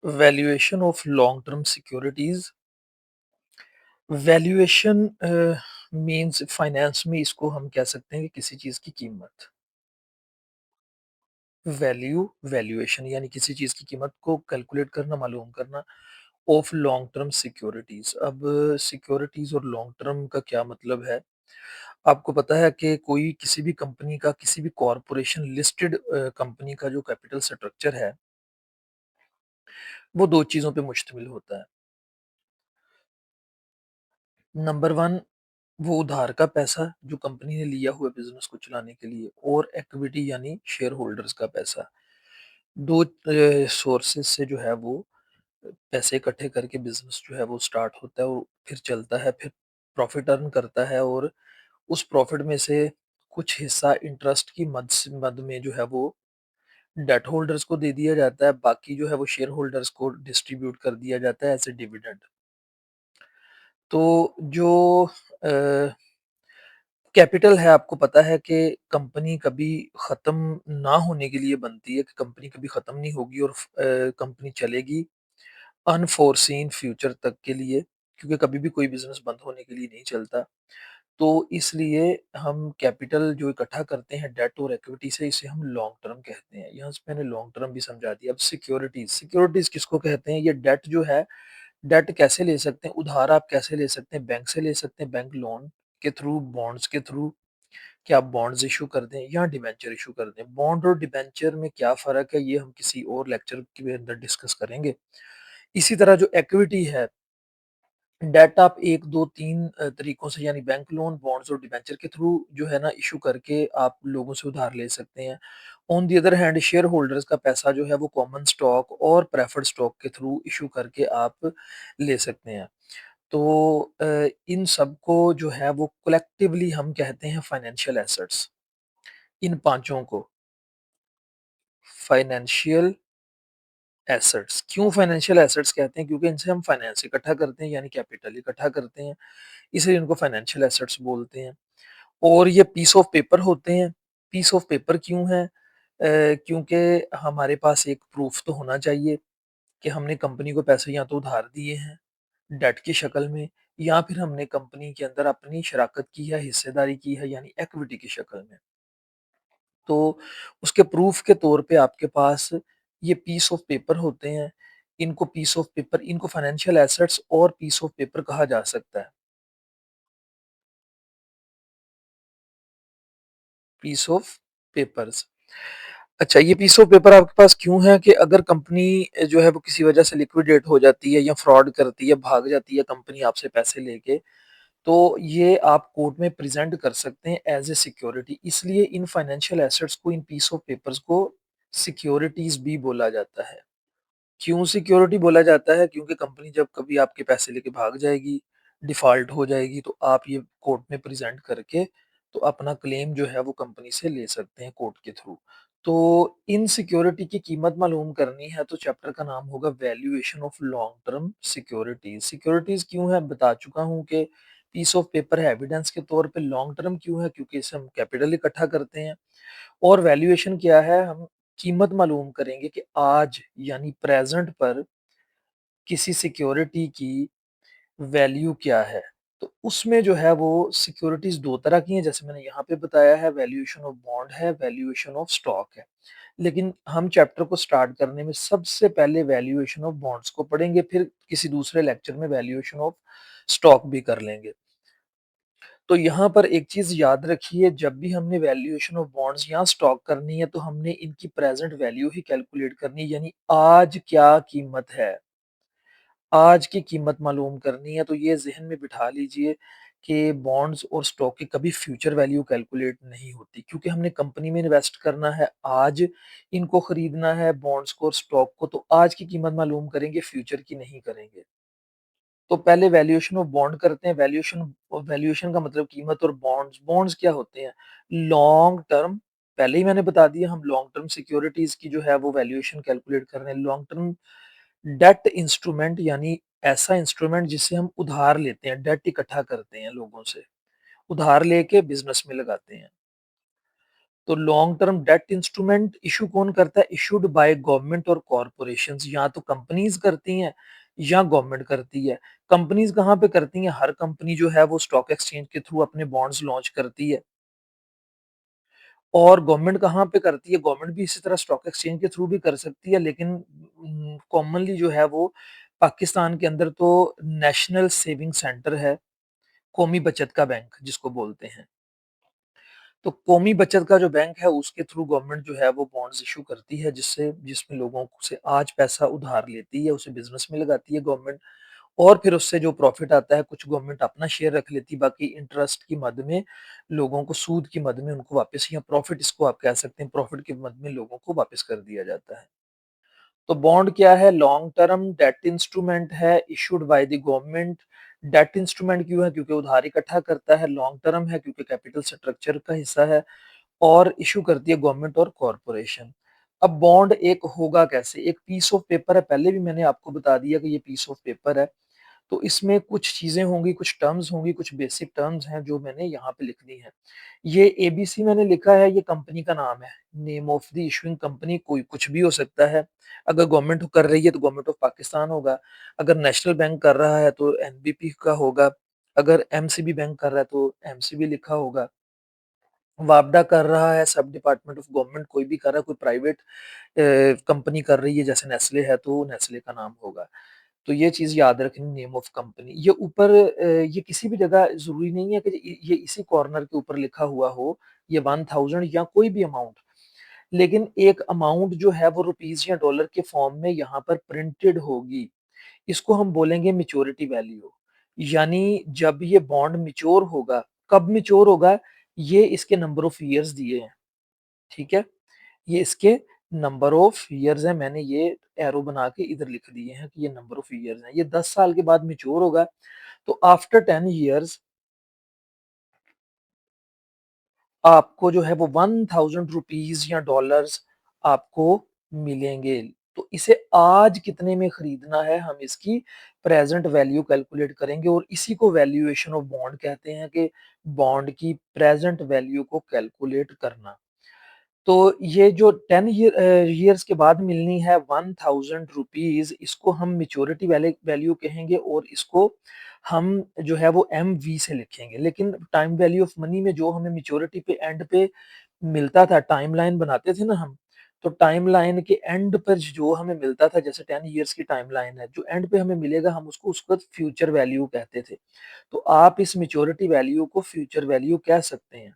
Valuation of long term securities. Valuation means finance में इसको हम कह सकते हैं कि किसी चीज की कीमत। वैल्यूएशन यानी किसी चीज की कीमत को कैलकुलेट करना, मालूम करना। Of long term securities. अब सिक्योरिटीज और लॉन्ग टर्म का क्या मतलब है? आपको पता है कि कोई किसी भी कंपनी का, किसी भी कॉरपोरेशन लिस्टेड कंपनी का जो कैपिटल स्ट्रक्चर है, वो दो चीजों पे मुश्तमिल होता है। नंबर वन, वो उधार का पैसा जो कंपनी ने लिया हुआ बिजनेस को चलाने के लिए, और इक्विटी यानी शेयर होल्डर्स का पैसा। दो सोर्सेस से जो है वो पैसे इकट्ठे करके बिजनेस जो है वो स्टार्ट होता है और फिर चलता है, फिर प्रॉफिट अर्न करता है, और उस प्रॉफिट में से कुछ हिस्सा इंटरेस्ट की मद में जो है वो डेट होल्डर्स को दे दिया जाता है, बाकी जो है वो शेयर होल्डर्स को डिस्ट्रीब्यूट कर दिया जाता है एज ए डिविडेंड। तो जो कैपिटल है, आपको पता है कि कंपनी कभी खत्म ना होने के लिए बनती है, कि कंपनी कभी खत्म नहीं होगी और कंपनी चलेगी अनफोर्सीन फ्यूचर तक के लिए, क्योंकि कभी भी कोई बिजनेस बंद होने के लिए नहीं चलता। तो इसलिए हम कैपिटल जो इकट्ठा करते हैं डेट और इक्विटी से, इसे हम लॉन्ग टर्म कहते हैं। यहाँ से मैंने लॉन्ग टर्म भी समझा दिया। अब सिक्योरिटीज, सिक्योरिटीज किसको कहते हैं? ये डेट जो है, डेट कैसे ले सकते हैं? उधार आप कैसे ले सकते हैं? बैंक से ले सकते हैं, बैंक लोन के थ्रू, बॉन्ड्स के थ्रू, कि आप बॉन्ड्स इशू कर दें या डिबेंचर इशू कर दें। बॉन्ड और डिबेंचर में क्या फ़र्क है, ये हम किसी और लेक्चर के अंदर डिस्कस करेंगे। इसी तरह जो इक्विटी है, डेट आप 1, 2, 3 तरीकों से, यानी बैंक लोन, बॉन्ड्स और डिबेंचर के थ्रू जो है ना इशू करके आप लोगों से उधार ले सकते हैं। On the other hand, share holders का पैसा जो है वो कॉमन स्टॉक और प्रेफर्ड स्टॉक के थ्रू इशू करके आप ले सकते हैं। तो इन सबको जो है वो कलेक्टिवली हम कहते हैं फाइनेंशियल एसेट्स। इन पाँचों को फाइनेंशियल एसेट्स, क्यों फाइनेंशियल एसेट्स कहते हैं? क्योंकि इनसे हम फाइनेंस इकट्ठा करते हैं, यानी कैपिटल इकट्ठा करते हैं, इसलिए इनको फाइनेंशियल एसेट्स बोलते हैं। और ये पीस ऑफ पेपर होते हैं। पीस ऑफ पेपर क्यों है? क्योंकि हमारे पास एक प्रूफ तो होना चाहिए कि हमने कंपनी को पैसे या तो उधार दिए हैं डेट की शक्ल में, या फिर हमने कंपनी के अंदर अपनी शराकत की है, हिस्सेदारी की है, यानी इक्विटी की शक्ल में। तो उसके प्रूफ के तौर पे आपके पास ये पीस ऑफ पेपर होते हैं। इनको पीस ऑफ पेपर, इनको फाइनेंशियल एसेट्स और पीस ऑफ पेपर कहा जा सकता है। Piece of papers. अच्छा, ये पीस ऑफ पेपर आपके पास क्यों है? कि अगर कंपनी जो है वो किसी वजह से लिक्विडेट हो जाती है या फ्रॉड करती है, भाग जाती है कंपनी आपसे पैसे लेके, तो ये आप कोर्ट में प्रेजेंट कर सकते हैं एज ए सिक्योरिटी। इसलिए इन फाइनेंशियल एसेट्स को, इन पीस ऑफ पेपर्स को सिक्योरिटीज भी बोला जाता है। क्यों सिक्योरिटी बोला जाता है? क्योंकि कंपनी जब कभी आपके पैसे लेके भाग जाएगी, डिफ़ॉल्ट हो जाएगी, तो आप ये कोर्ट में प्रेज़ेंट करके तो अपना क्लेम जो है वो कंपनी से ले सकते हैं कोर्ट के थ्रू। तो इन सिक्योरिटी की कीमत मालूम करनी है तो चैप्टर का नाम होगा valuation of long term securities. Securities क्यों है बता चुका हूँ कि पीस ऑफ पेपर है एविडेंस के तौर पे। लॉन्ग टर्म क्यों है? क्योंकि इससे हम कैपिटल इकट्ठा करते हैं। और वैल्यूएशन क्या है? हम कीमत मालूम करेंगे कि आज यानी प्रेज़ेंट पर किसी सिक्योरिटी की वैल्यू क्या है। तो उसमें जो है वो सिक्योरिटीज़ 2 तरह की हैं, जैसे मैंने यहाँ पे बताया है, वैल्यूएशन ऑफ बॉन्ड है, वैल्यूएशन ऑफ स्टॉक है। लेकिन हम चैप्टर को स्टार्ट करने में सबसे पहले वैल्यूएशन ऑफ बॉन्ड्स को पढ़ेंगे, फिर किसी दूसरे लेक्चर में वैल्यूएशन ऑफ स्टॉक भी कर लेंगे। तो यहाँ पर एक चीज़ याद रखिए, जब भी हमने वैल्यूएशन ऑफ बॉन्ड्स या स्टॉक करनी है तो हमने इनकी प्रेज़ेंट वैल्यू ही कैलकुलेट करनी है, यानी आज क्या कीमत है, आज की कीमत मालूम करनी है। तो ये ज़हन में बिठा लीजिए कि बॉन्ड्स और स्टॉक की कभी फ्यूचर वैल्यू कैलकुलेट नहीं होती, क्योंकि हमने कंपनी में इन्वेस्ट करना है, आज इनको खरीदना है बॉन्ड्स को और स्टॉक को, तो आज की कीमत मालूम करेंगे, फ्यूचर की नहीं करेंगे। तो पहले वैल्यूएशन ऑफ बॉन्ड करते हैं। वैल्यूएशन का मतलब कीमत, और बॉन्ड्स, बॉन्ड्स क्या होते हैं? लॉन्ग टर्म, पहले ही मैंने बता दिया, हम लॉन्ग टर्म सिक्योरिटीज की जो है वो वैल्यूएशन कैलकुलेट कर रहे हैं। लॉन्ग टर्म डेट इंस्ट्रूमेंट, यानी ऐसा इंस्ट्रूमेंट जिससे हम उधार लेते हैं, डेट इकट्ठा करते हैं लोगों से, उधार लेके बिजनेस में लगाते हैं। तो long term debt instrument issue कौन करता है? इश्यूड बाय गवर्नमेंट और कॉर्पोरेशंस, या तो कंपनीज़ करती हैं या गवर्नमेंट करती है। कंपनीज़ कहाँ पे करती हैं? हर कंपनी जो है वो स्टॉक एक्सचेंज के थ्रू अपने बॉन्ड्स लॉन्च करती है। और गवर्नमेंट कहाँ पे करती है? गवर्नमेंट भी इसी तरह स्टॉक एक्सचेंज के थ्रू भी कर सकती है, लेकिन कॉमनली जो है वो पाकिस्तान के अंदर तो नेशनल सेविंग सेंटर है, कौमी बचत का बैंक जिसको बोलते हैं। तो कौमी बचत का जो बैंक है उसके थ्रू गवर्नमेंट जो है वो बॉन्ड्स इश्यू करती है, जिसमें लोगों से आज पैसा उधार लेती है, उसे बिज़नेस में लगाती है गवर्नमेंट, और फिर उससे जो प्रॉफ़िट आता है कुछ गवर्नमेंट अपना शेयर रख लेती है, बाकी इंटरेस्ट की मद में लोगों को, सूद की मद में उनको वापस, या प्रॉफ़िट इसको आप कह सकते हैं, प्रॉफ़िट की मद में लोगों को वापस कर दिया जाता है। तो बॉन्ड क्या है? लॉन्ग टर्म डेट इंस्ट्रूमेंट है, issued by the government. Debt instrument क्यों है? क्योंकि उधार इकट्ठा करता है। लॉन्ग टर्म है क्योंकि कैपिटल स्ट्रक्चर का हिस्सा है, और इश्यू करती है गवर्नमेंट और कॉर्पोरेशन। अब बॉन्ड एक होगा कैसे? एक पीस ऑफ पेपर है, पहले भी मैंने आपको बता दिया कि ये पीस ऑफ पेपर है। तो इसमें कुछ चीज़ें होंगी, कुछ टर्म्स होंगी, कुछ बेसिक टर्म्स हैं जो मैंने यहाँ पे लिख दी हैं। ये एबीसी मैंने लिखा है, ये कंपनी का नाम है। Name of the issuing company कोई कुछ भी हो सकता है। अगर गवर्नमेंट कर रही है तो गवर्नमेंट ऑफ पाकिस्तान होगा। अगर नेशनल बैंक कर रहा है तो एनबीपी का होगा। अगर एमसीबी बैंक कर रहा है तो एमसीबी लिखा होगा। वापडा कर रहा है, सब डिपार्टमेंट ऑफ गवर्नमेंट कोई भी कर रहा है, कोई प्राइवेट कंपनी कर रही है जैसे नेस्ले है तो नेस्ले का नाम होगा। तो ये चीज़ याद रखनी, नेम ऑफ कंपनी। ये ऊपर ये किसी भी जगह ज़रूरी नहीं है कि ये इसी कॉर्नर के ऊपर लिखा हुआ हो, ये 1000 या कोई भी अमाउंट। लेकिन एक अमाउंट जो है वो रुपीज़ या डॉलर के फॉर्म में यहाँ पर प्रिंटेड होगी। इसको हम बोलेंगे मैच्योरिटी वैल्यू। यानी जब ये बॉन्ड मैच्योर होगा, कब मैच्योर होगा? ये इसके नंबर ऑफ ईयर्स दिए हैं, ठीक है? ये इसके नंबर ऑफ ईयर्स हैं, मैंने ये एरो बना के इधर लिख दिए हैं कि ये नंबर ऑफ ईयर्स हैं। ये 10 साल के बाद मैच्योर होगा, तो आफ्टर 10 ईयर्स आपको जो है वो 1000 रुपीज़ या डॉलर्स आपको मिलेंगे। तो इसे आज कितने में खरीदना है, हम इसकी प्रेज़ेंट वैल्यू कैलकुलेट करेंगे, और इसी को वैल्यूएशन ऑफ बॉन्ड कहते हैं, कि बॉन्ड की प्रेज़ेंट वैल्यू को कैलकुलेट करना। तो ये जो 10 ईयर्स के बाद मिलनी है 1000 रुपीज़, इसको हम मैच्योरिटी वैल्यू कहेंगे, और इसको हम जो है वो एमवी से लिखेंगे। लेकिन टाइम वैल्यू ऑफ मनी में जो हमें मैच्योरिटी पे एंड पे मिलता था, टाइमलाइन बनाते थे ना हम, तो टाइमलाइन के एंड पर जो हमें मिलता था, जैसे 10 ईयर्स की टाइमलाइन है, जो एंड पे हमें मिलेगा हम उसको उस वक़्त फ्यूचर वैल्यू कहते थे। तो आप इस मैच्योरिटी वैल्यू को फ्यूचर वैल्यू कह सकते हैं।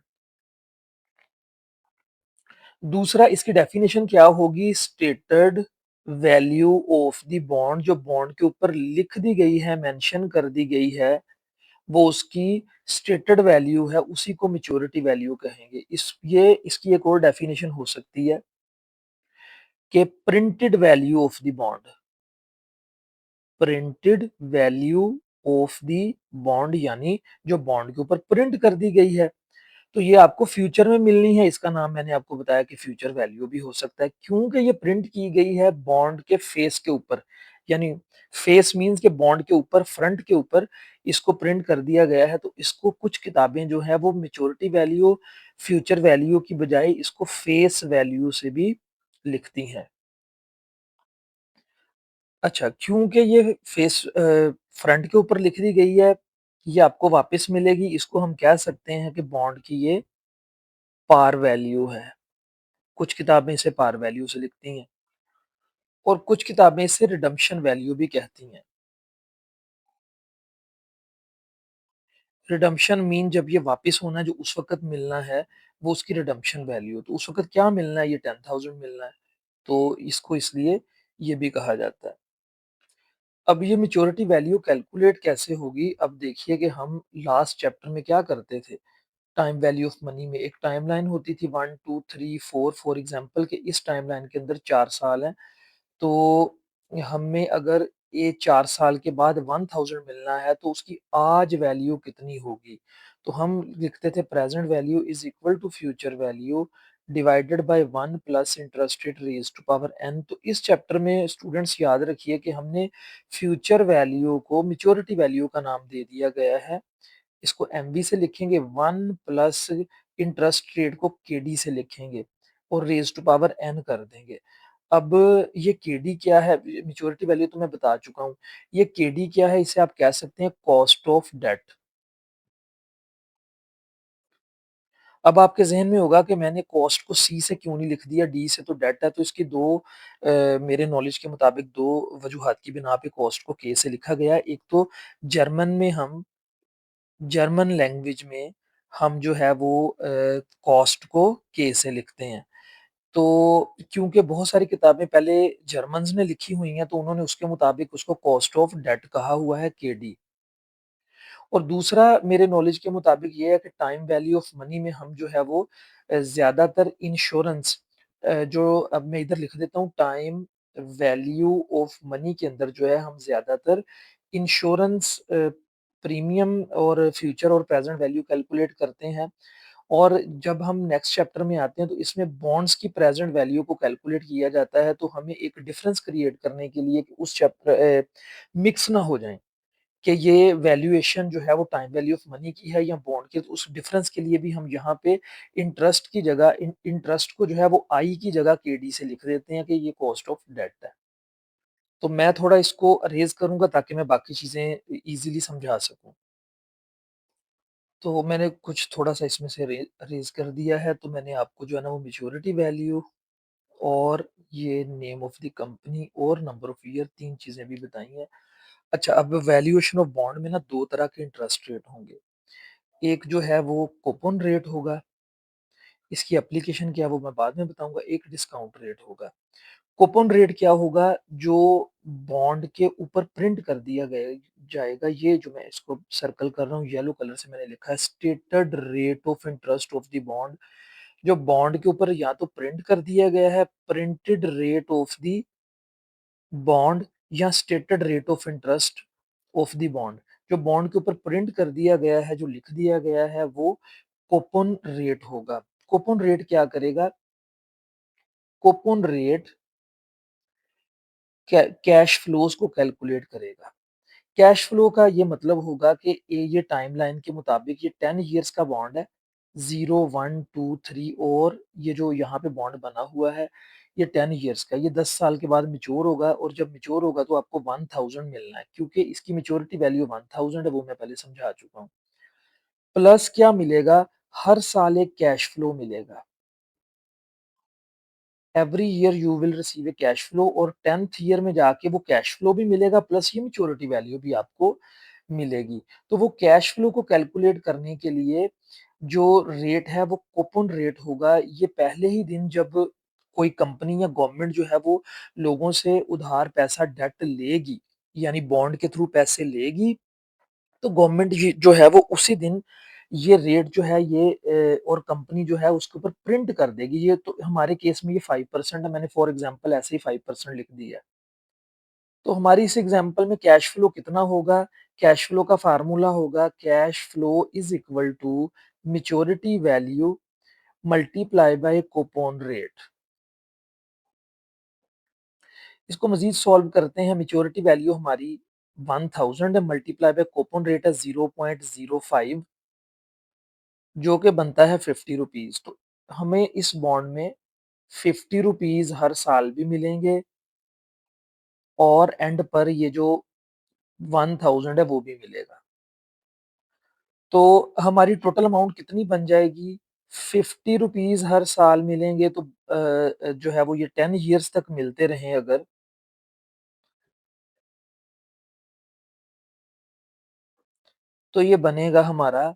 दूसरा, इसकी डेफिनेशन क्या होगी? Stated value of the bond, जो बॉन्ड के ऊपर लिख दी गई है, मेंशन कर दी गई है, वो उसकी स्टेटेड वैल्यू है, उसी को मैच्योरिटी वैल्यू कहेंगे। इसकी एक और डेफिनेशन हो सकती है कि printed value of the bond, printed value of the bond, यानी जो बॉन्ड के ऊपर प्रिंट कर दी गई है, तो ये आपको फ्यूचर में मिलनी है। इसका नाम मैंने आपको बताया कि फ्यूचर वैल्यू भी हो सकता है, क्योंकि ये प्रिंट की गई है बॉन्ड के फेस के ऊपर। यानी फेस मींस के बॉन्ड के ऊपर, फ्रंट के ऊपर इसको प्रिंट कर दिया गया है, तो इसको कुछ किताबें जो है वो मैच्योरिटी वैल्यू, फ्यूचर वैल्यू की बजाय इसको फेस वैल्यू से भी लिखती हैं। अच्छा, क्योंकि ये फ्रंट के ऊपर लिख दी गई है, ये आपको वापस मिलेगी, इसको हम कह सकते हैं कि बॉन्ड की ये पार वैल्यू है। कुछ किताबें इसे पार वैल्यू से लिखती हैं, और कुछ किताबें इसे रिडम्पशन वैल्यू भी कहती हैं। रिडम्पशन मीन जब ये वापस होना है, जो उस वक़्त मिलना है, वो उसकी रिडम्पशन वैल्यू। तो उस वक़्त क्या मिलना है? ये 10,000 मिलना है, तो इसको इसलिए ये भी कहा जाता है। अब ये मैच्योरिटी वैल्यू कैलकुलेट कैसे होगी? अब देखिए कि हम लास्ट चैप्टर में क्या करते थे। टाइम वैल्यू ऑफ मनी में एक टाइमलाइन होती थी, 1, 2, 3, 4, फॉर एग्ज़ाम्पल कि इस टाइमलाइन के अंदर 4 साल हैं। तो हमें अगर ये 4 साल के बाद 1000 मिलना है, तो उसकी आज वैल्यू कितनी होगी? तो हम लिखते थे present value is equal to future value divided by 1 plus interest rate raised to power n। तो इस चैप्टर में स्टूडेंट्स याद रखिए कि हमने फ्यूचर वैल्यू को मैच्योरिटी वैल्यू का नाम दे दिया गया है। इसको एमवी से लिखेंगे, 1 प्लस इंटरेस्ट रेट को केडी से लिखेंगे और रेज़ टू पावर एन कर देंगे। अब ये केडी क्या है? मैच्योरिटी वैल्यू तो मैं बता चुका हूँ। ये केडी क्या है? इसे आप कह सकते हैं कॉस्ट ऑफ डेट। अब आपके ज़हन में होगा कि मैंने कॉस्ट को सी से क्यों नहीं लिख दिया, डी से तो डेट है, तो इसकी 2 मेरे नॉलेज के मुताबिक 2 वजूहात की बिना पे कॉस्ट को के से लिखा गया है। एक तो जर्मन में हम जर्मन लैंग्वेज में हम जो है वो कॉस्ट को के से लिखते हैं। तो क्योंकि बहुत सारी किताबें पहले जर्मन्स ने लिखी हुई हैं, तो उन्होंने उसके मुताबिक उसको कॉस्ट ऑफ डेट कहा हुआ है केडी। और दूसरा मेरे नॉलेज के मुताबिक ये है कि टाइम वैल्यू ऑफ मनी में हम जो है वो ज़्यादातर इंश्योरेंस जो अब मैं इधर लिख देता हूँ टाइम वैल्यू ऑफ मनी के अंदर जो है हम ज़्यादातर इंश्योरेंस प्रीमियम और फ्यूचर और प्रेज़ेंट वैल्यू कैलकुलेट करते हैं। और जब हम नेक्स्ट चैप्टर में आते हैं तो इसमें बॉन्ड्स की प्रेज़ेंट वैल्यू को कैलकुलेट किया जाता है, तो हमें एक डिफरेंस क्रिएट करने के लिए कि उस मिक्स ना हो जाएँ। कि ये वैल्यूएशन जो है वो टाइम वैल्यू ऑफ मनी की है या बॉन्ड की, तो उस डिफरेंस के लिए भी हम यहाँ पे इंटरेस्ट की जगह इंटरेस्ट को जो है वो आई की जगह केडी से लिख देते हैं कि ये कॉस्ट ऑफ डेट है। तो मैं थोड़ा इसको अरेज़ करूँगा ताकि मैं बाकी चीज़ें ईज़िली समझा सकूँ। तो मैंने कुछ थोड़ा-सा इसमें से अरेज़ कर दिया है, तो मैंने आपको जो है ना वो मैच्योरिटी वैल्यू और ये नेम ऑफ द कंपनी और नंबर ऑफ ईयर 3 चीज़ें भी बताई हैं। अच्छा, अब वैल्यूएशन ऑफ बॉन्ड में ना 2 तरह के इंटरेस्ट रेट होंगे। एक जो है वो कूपन रेट होगा, इसकी एप्लीकेशन क्या है वो मैं बाद में बताऊँगा, एक डिस्काउंट रेट होगा। कूपन रेट क्या होगा? जो बॉन्ड के ऊपर प्रिंट कर दिया गया जाएगा, ये जो मैं इसको सर्कल कर रहा हूँ येलो कलर से मैंने लिखा है stated rate of interest of the bond. जो बॉन्ड के ऊपर या तो प्रिंट कर दिया गया है, printed rate of the bond या stated rate of interest of the bond. जो बॉन्ड के ऊपर प्रिंट कर दिया गया है, जो लिख दिया गया है वो कूपन रेट होगा। कूपन रेट क्या करेगा? कूपन रेट कैश फ्लोज को कैलकुलेट करेगा। कैश फ्लो का ये मतलब होगा कि ये टाइमलाइन के मुताबिक ये 10 इयर्स का बॉन्ड है। 0, 1, 2, 3 और ये जो यहाँ पे बॉन्ड बना हुआ है, ये 10 इयर्स का। ये 10 साल के बाद मैच्योर होगा और जब मैच्योर होगा तो आपको 1000 मिलना है क्योंकि इसकी मैच्योरिटी वैल्यू 1000 है, वो मैं पहले समझा चुका हूँ। प्लस क्या मिलेगा? हर साल एक कैश फ्लो मिलेगा। Every year you will receive A cash flow और 10th ईयर में जाके वो कैश फ्लो भी मिलेगा प्लस ये मैच्योरिटी वैल्यू भी आपको मिलेगी। तो वो कैश फ्लो को कैलकुलेट करने के लिए जो रेट है वो कूपन रेट होगा। ये पहले ही दिन जब कोई कंपनी या गवर्नमेंट जो है वो लोगों से उधार पैसा डेट लेगी, यानी बॉन्ड के थ्रू पैसे लेगी, तो गवर्नमेंट ये जो है वो उसी दिन ये रेट जो है ये और कंपनी जो है उसके ऊपर प्रिंट कर देगी। ये तो हमारे केस में ये 5% है, मैंने फॉर एग्जांपल ऐसे ही 5% लिख दिया है। तो हमारी इस एग्जांपल में कैश फ्लो कितना होगा? कैश फ्लो का फार्मूला होगा cash flow is equal to maturity value multiply by coupon rate. इसको मजीद सॉल्व करते हैं। मैच्योरिटी वैल्यू हमारी 1000 है, मल्टीप्लाई बाय कूपन रेट है 0.05 जो कि बनता है 50 रुपीज़। तो हमें इस बॉन्ड में 50 रुपीज़ हर साल भी मिलेंगे और एंड पर ये जो 1000 है वो भी मिलेगा। तो हमारी टोटल अमाउंट कितनी बन जाएगी? 50 रुपीज़ हर साल मिलेंगे तो जो है वो ये 10 ईयर्स तक मिलते रहें अगर, तो ये बनेगा हमारा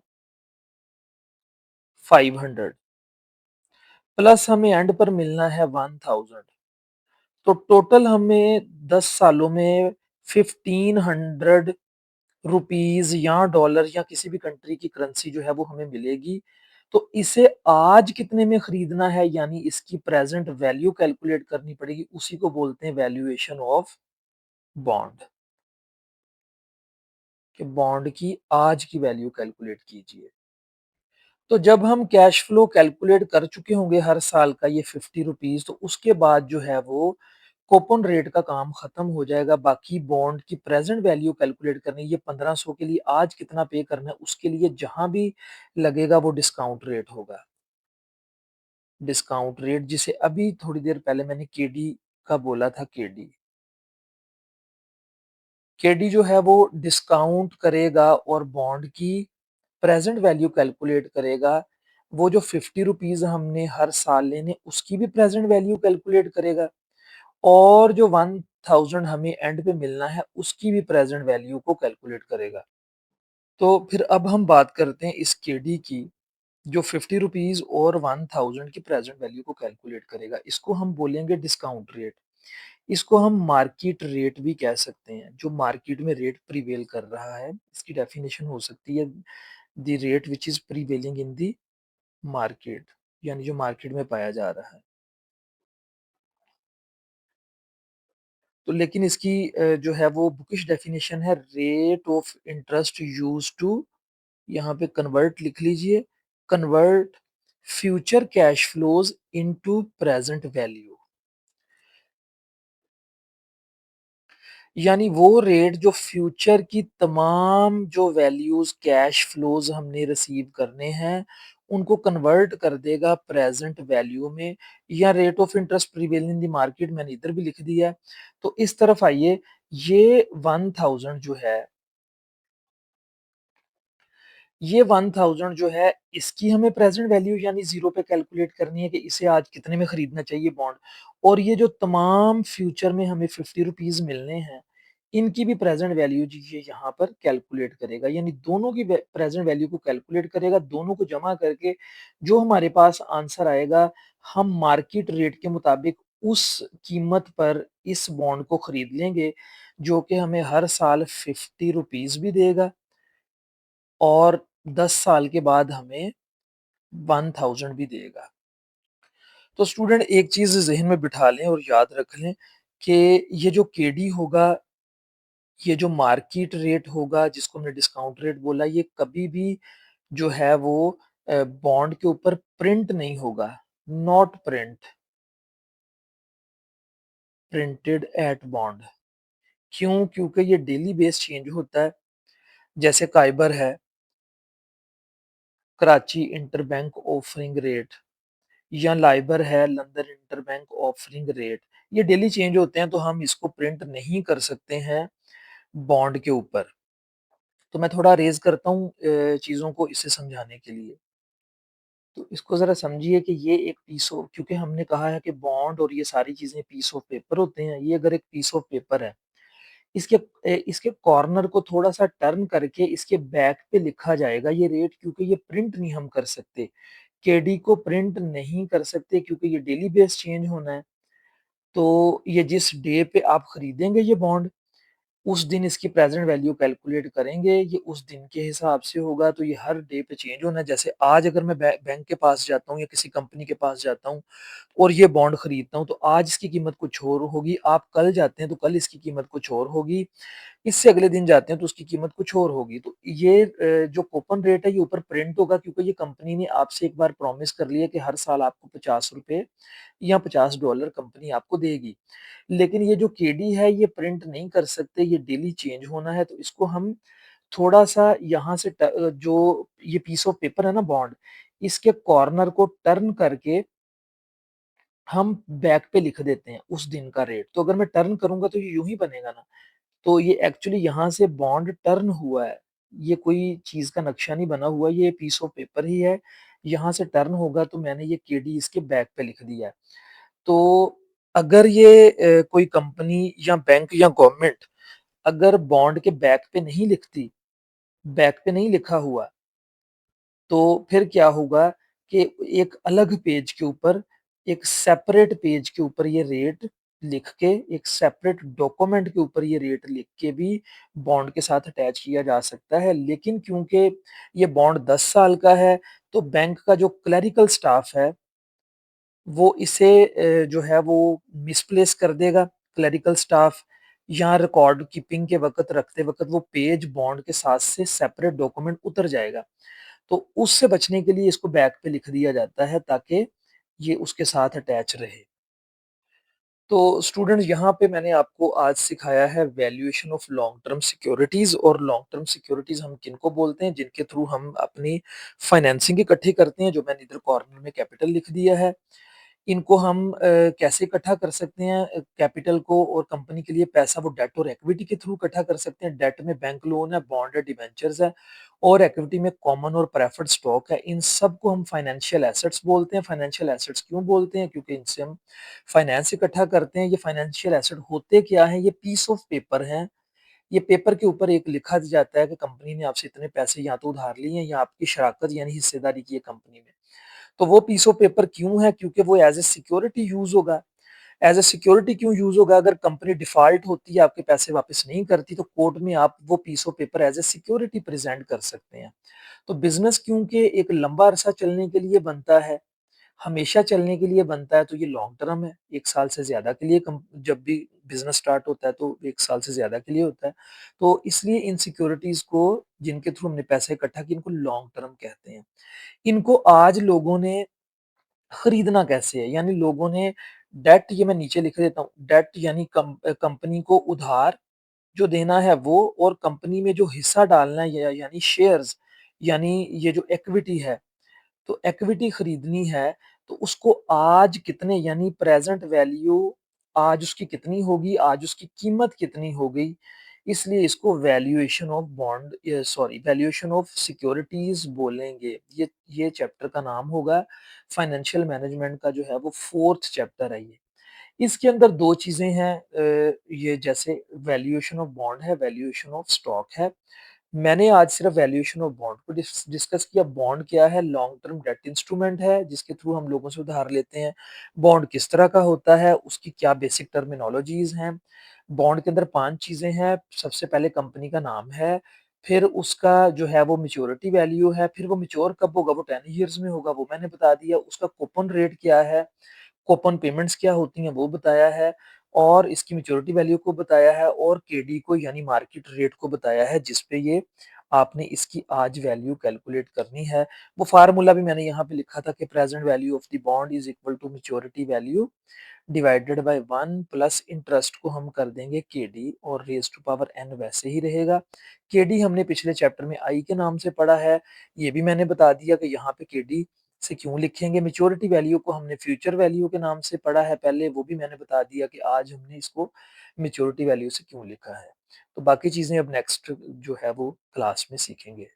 500 प्लस हमें एंड पर मिलना है 1000। तो टोटल हमें 10 सालों में 1500 रुपीज़ या डॉलर या किसी भी कंट्री की करेंसी जो है वो हमें मिलेगी। तो इसे आज कितने में खरीदना है यानी इसकी प्रेज़ेंट वैल्यू कैलकुलेट करनी पड़ेगी, उसी को बोलते हैं वैल्यूएशन ऑफ बॉन्ड, कि बॉन्ड की आज की वैल्यू कैलकुलेट कीजिए। तो जब हम कैश फ्लो कैलकुलेट कर चुके होंगे हर साल का ये 50 रुपीज़, तो उसके बाद जो है वो कूपन रेट का काम खत्म हो जाएगा, बाकी बॉन्ड की प्रेज़ेंट वैल्यू कैलकुलेट करनी है, ये 1500 के लिए आज कितना पे करना है, उसके लिए जहाँ भी लगेगा वो डिस्काउंट रेट होगा। डिस्काउंट रेट जिसे अभी थोड़ी देर पहले मैंने केडी का बोला था केडी। केडी जो है वो डिस्काउंट करेगा और बॉन्ड की प्रेज़ेंट वैल्यू कैलकुलेट करेगा। वो जो ₹50 हमने हर साल लेने उसकी भी प्रेज़ेंट वैल्यू कैलकुलेट करेगा और जो 1000 हमें एंड पे मिलना है उसकी भी प्रेज़ेंट वैल्यू को कैलकुलेट करेगा। तो फिर अब हम बात करते हैं इस केडी की जो ₹50 और 1000 की प्रेज़ेंट वैल्यू को कैलकुलेट करेगा। इसको हम बोलेंगे डिस्काउंट रेट। इसको हम मार्केट रेट भी कह सकते हैं, जो मार्केट में रेट प्रिवेल कर रहा है। इसकी डेफिनिशन हो सकती है the rate which is prevailing in the market, यानी जो मार्केट में पाया जा रहा है। तो लेकिन इसकी जो है वो बुकिश डेफिनिशन है rate of interest used to, यहाँ पे कन्वर्ट लिख लीजिए, convert future cash flows into present value. यानी वो रेट जो फ्यूचर की तमाम जो वैल्यूज कैश फ्लोज हमने रिसीव करने हैं उनको कन्वर्ट कर देगा प्रेजेंट वैल्यू में, या rate of interest prevailing in the market मैंने इधर भी लिख दिया है। तो इस तरफ आइए, ये 1000 जो है, ये 1000 जो है इसकी हमें प्रेजेंट वैल्यू यानी ज़ीरो पे कैलकुलेट करनी है कि इसे आज कितने में खरीदना चाहिए बॉन्ड, और ये जो तमाम फ्यूचर में हमें ₹50 मिलने हैं, इनकी भी प्रेजेंट वैल्यू जी ये यहाँ पर कैलकुलेट करेगा। यानी दोनों की प्रेजेंट वैल्यू को कैलकुलेट करेगा, दोनों को जमा करके जो हमारे पास आंसर आएगा, हम मार्केट रेट के मुताबिक उस कीमत पर इस बॉन्ड को खरीद लेंगे, जो कि हमें हर साल ₹50 भी देगा और 10 साल के बाद हमें 1000 भी देगा। तो स्टूडेंट एक चीज़ ज़हन में बिठा लें और याद रख लें कि ये जो केडी होगा, ये जो मार्केट रेट होगा जिसको हमने डिस्काउंट रेट बोला, ये कभी भी जो है वो बॉन्ड के ऊपर प्रिंट नहीं होगा, नॉट प्रिंटेड एट बॉन्ड। क्यों? क्योंकि ये डेली बेस चेंज होता है। जैसे काइबर है, कराची इंटरबैंक ऑफरिंग रेट, या लाइबर है लंदन इंटरबैंक ऑफरिंग रेट, ये डेली चेंज होते हैं तो हम इसको प्रिंट नहीं कर सकते हैं बॉन्ड के ऊपर। तो मैं थोड़ा रेज़ करता हूँ चीज़ों को इसे समझाने के लिए। तो इसको ज़रा समझिए कि ये एक पीस ऑफ, क्योंकि हमने कहा है कि बॉन्ड और ये सारी चीज़ें पीस ऑफ पेपर होते हैं, ये अगर एक पीस ऑफ पेपर है, इसके कॉर्नर को थोड़ा-सा टर्न करके इसके बैक पे लिखा जाएगा ये रेट, क्योंकि ये प्रिंट नहीं हम कर सकते। केडी को प्रिंट नहीं कर सकते क्योंकि ये डेली बेस चेंज होना है। तो ये जिस डे पे आप खरीदेंगे ये बॉन्ड, उस दिन इसकी प्रेज़ेंट वैल्यू कैलकुलेट करेंगे, ये उस दिन के हिसाब से होगा, तो ये हर डे पे चेंज होना है। जैसे आज अगर मैं बैंक के पास जाता हूँ या किसी कंपनी के पास जाता हूँ और ये बॉन्ड खरीदता हूँ, तो आज इसकी कीमत कुछ और होगी, आप कल जाते हैं तो कल इसकी कीमत कुछ और होगी, इससे अगले दिन जाते हैं तो उसकी कीमत कुछ और होगी। तो ये जो कूपन रेट है ये ऊपर प्रिंट होगा, क्योंकि ये कंपनी ने आपसे एक बार प्रॉमिस कर लिया कि हर साल आपको ₹50 या $50 कंपनी आपको देगी। लेकिन ये जो केडी है ये प्रिंट नहीं कर सकते, ये डेली चेंज होना है, तो इसको हम थोड़ा-सा यहाँ से जो ये पीस ऑफ पेपर है ना बॉन्ड, इसके कॉर्नर को टर्न करके हम बैक पे लिख देते हैं उस दिन का रेट। तो अगर मैं टर्न करूँगा तो ये यूँ ही बनेगा ना। तो ये एक्चुअली यहाँ से बॉन्ड टर्न हुआ है। ये कोई चीज़ का नक्शा नहीं बना हुआ, ये पीस ऑफ पेपर ही है। यहाँ से टर्न होगा तो मैंने ये केडी इसके बैक पे लिख दिया है। तो अगर ये कोई कंपनी या बैंक या गवर्नमेंट अगर बॉन्ड के बैक पे नहीं लिखती, बैक पे नहीं लिखा हुआ, तो फिर क्या होगा कि एक अलग पेज के ऊपर, एक सेपरेट पेज के ऊपर ये रेट लिख के, एक सेपरेट डॉक्यूमेंट के ऊपर ये रेट लिख के भी बॉन्ड के साथ अटैच किया जा सकता है। लेकिन क्योंकि ये बॉन्ड 10 साल का है, तो बैंक का जो क्लेरिकल स्टाफ है, वो इसे जो है वो मिसप्लेस कर देगा, क्लेरिकल स्टाफ, या रिकॉर्ड कीपिंग के वक़्त रखते वक़्त वो पेज बॉन्ड के साथ से सेपरेट डॉक्यूमेंट उतर जाएगा। तो उससे बचने के लिए इसको बैक पे लिख दिया जाता है ताकि ये उसके साथ अटैच रहे। तो स्टूडेंट्स यहाँ पे मैंने आपको आज सिखाया है valuation of long term securities और लॉन्ग टर्म सिक्योरिटीज़ हम किनको बोलते हैं, जिनके थ्रू हम अपनी फाइनेंसिंग इकट्ठी करते हैं, जो मैंने इधर कॉर्नर में कैपिटल लिख दिया है। इनको हम कैसे इकट्ठा कर सकते हैं कैपिटल को और कंपनी के लिए पैसा वो डेट और इक्विटी के थ्रू इकट्ठा कर सकते हैं। डेट में बैंक लोन है, बॉन्ड है, डिबेंचर्स है और इक्विटी में कॉमन और प्रेफर्ड स्टॉक है। इन सब को हम फाइनेंशियल एसेट्स बोलते हैं। फाइनेंशियल एसेट्स क्यों बोलते हैं? क्योंकि इनसे हम फाइनेंस इकट्ठा करते हैं। ये फाइनेंशियल एसेट होते क्या हैं? ये पीस ऑफ पेपर हैं। ये पेपर के ऊपर एक लिखा जाता है कि कंपनी ने आपसे इतने पैसे या तो उधार लिए हैं या आपकी शराकत यानी हिस्सेदारी की है कंपनी में। तो वो पीस ऑफ पेपर क्यों है? क्योंकि वो एज़ अ सिक्योरिटी यूज़ होगा। एज़ अ सिक्योरिटी क्यों यूज़ होगा? अगर कंपनी डिफ़ॉल्ट होती है, आपके पैसे वापस नहीं करती, तो कोर्ट में आप वो piece of paper as a security present कर सकते हैं। तो बिज़नेस क्योंकि एक लंबा अरसा चलने के लिए बनता है, हमेशा चलने के लिए बनता है, तो ये लॉन्ग टर्म है। 1 साल से ज़्यादा के लिए कम जब भी बिज़नेस स्टार्ट होता है, तो 1 साल से ज़्यादा के लिए होता है। तो इसलिए इन सिक्योरिटीज़ को जिनके थ्रू हमने पैसे इकट्ठा किए, इनको लॉन्ग टर्म कहते हैं। इनको आज लोगों ने खरीदना कैसे है? यानी लोगों ने डेट ये मैं नीचे लिख देता हूँ, डेट यानी कंपनी को उधार जो देना है वो और कंपनी में जो हिस्सा डालना है या यानी शेयर्स यानी ये जो इक्विटी है, तो इक्विटी खरीदनी है, तो उसको आज कितने यानी प्रेज़ेंट वैल्यू आज उसकी कितनी होगी, आज उसकी कीमत कितनी हो गई, इसलिए इसको valuation of bond sorry valuation of securities बोलेंगे। ये चैप्टर का नाम होगा, फाइनेंशियल मैनेजमेंट का जो है वो 4th चैप्टर है ये। इसके अंदर 2 चीज़ें हैं ये जैसे वैल्यूएशन ऑफ बॉन्ड है, वैल्यूएशन ऑफ स्टॉक है। मैंने आज सिर्फ वैल्यूएशन ऑफ बॉन्ड को डिस्कस किया। बॉन्ड क्या है? लॉन्ग टर्म डेट इंस्ट्रूमेंट है, जिसके थ्रू हम लोगों से उधार लेते हैं। बॉन्ड किस तरह का होता है? उसकी क्या बेसिक टर्मिनोलॉजीज़ हैं? बॉन्ड के अंदर 5 चीज़ें हैं। सबसे पहले कंपनी का नाम है, फिर उसका जो है वो मैच्योरिटी वैल्यू है, फिर वो मैच्योर कब होगा? वो 10 इयर्स में होगा, वो मैंने बता दिया। उसका कूपन रेट क्या है? कूपन पेमेंट्स क्या होती हैं वो बताया है और इसकी मैच्योरिटी वैल्यू को बताया है और केडी को यानी मार्केट रेट को बताया है जिस पे ये आपने इसकी आज वैल्यू कैलकुलेट करनी है। वो फार्मूला भी मैंने यहाँ पे लिखा था कि present value of the bond is equal to maturity value divided by 1 plus interest को हम कर देंगे केडी और रेज़ टू पावर एन वैसे ही रहेगा। केडी हमने पिछले चैप्टर में आई के नाम से पढ़ा है। ये भी मैंने बता दिया कि यहाँ पे केडी से क्यों लिखेंगे। मैच्योरिटी वैल्यू को हमने फ्यूचर वैल्यू के नाम से पढ़ा है पहले, वो भी मैंने बता दिया कि आज हमने इसको मैच्योरिटी वैल्यू से क्यों लिखा है। तो बाकी चीज़ें अब नेक्स्ट जो है वो क्लास में सीखेंगे।